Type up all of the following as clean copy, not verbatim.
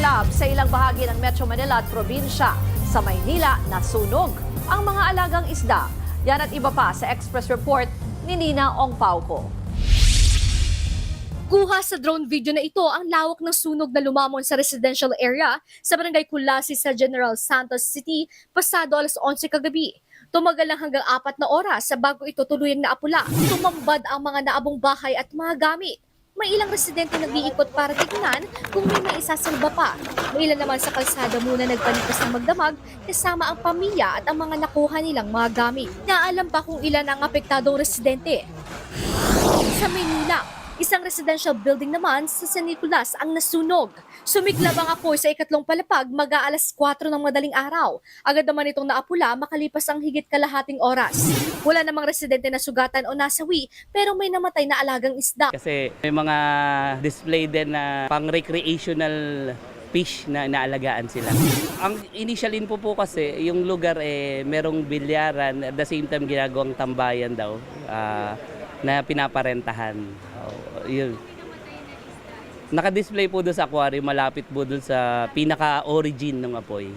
pagliyab sa ilang bahagi ng Metro Manila at probinsya. Sa Maynila, nasunog ang mga alagang isda. Yan at iba pa sa Express Report ni Nina Ong Pauco. Kuha sa drone video na ito ang lawak ng sunog na lumamon sa residential area sa Barangay Kulasi sa General Santos City pasado alas 11 kagabi. Tumagal lang hanggang 4 na oras sa bago ito tuluyang naapula. Tumambad ang mga naabong bahay at mga gamit. May ilang residente nag-iikot para tignan kung may maisasalba pa. May ilan naman sa kalsada muna nagpalipas ng magdamag kasama ang pamilya at ang mga nakuha nilang mga gamit. Naalam pa kung ilan ang apektadong residente. Sa Maynila, isang residential building naman sa San Nicolas ang nasunog. Sumiklab ang apoy sa ikatlong palapag mag-aalas 4 ng madaling araw. Agad naman itong naapula makalipas ang higit kalahating oras. Wala namang residente na sugatan o nasawi pero may namatay na alagang isda. Kasi may mga display din na pang-recreational fish na inaalagaan sila. Ang initial info po kasi, yung lugar merong bilyaran, at the same time ginagawang tambayan daw na pinaparentahan. Yun. Naka-display po doon sa aquarium, malapit po doon sa pinaka-origin ng apoy.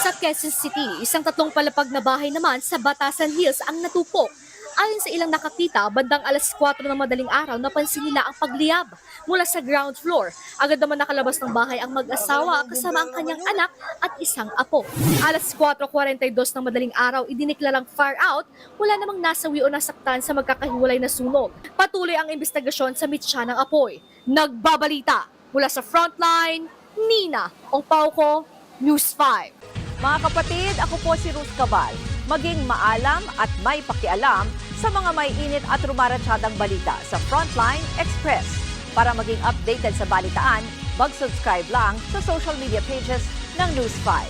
Sa Quezon City, isang 3 palapag na bahay naman sa Batasan Hills ang natupok. Ayon sa ilang nakakita, bandang alas 4 ng madaling araw napansin nila ang pagliyab mula sa ground floor. Agad naman nakalabas ng bahay ang mag-asawa kasama ang kanyang anak at isang apo. Alas 4:42 ng madaling araw, idiniklarang fire out, wala namang nasawi o nasaktan sa magkakahiwalay na sunog. Patuloy ang investigasyon sa mitsa ng apoy. Nagbabalita mula sa Frontline, Nina Ong Pauco, News 5. Mga kapatid, ako po si Ruth Cabal. Maging maalam at may pakialam sa mga may init at rumaratsadang balita sa Frontline Express. Para maging updated sa balitaan, mag-subscribe lang sa social media pages ng News 5.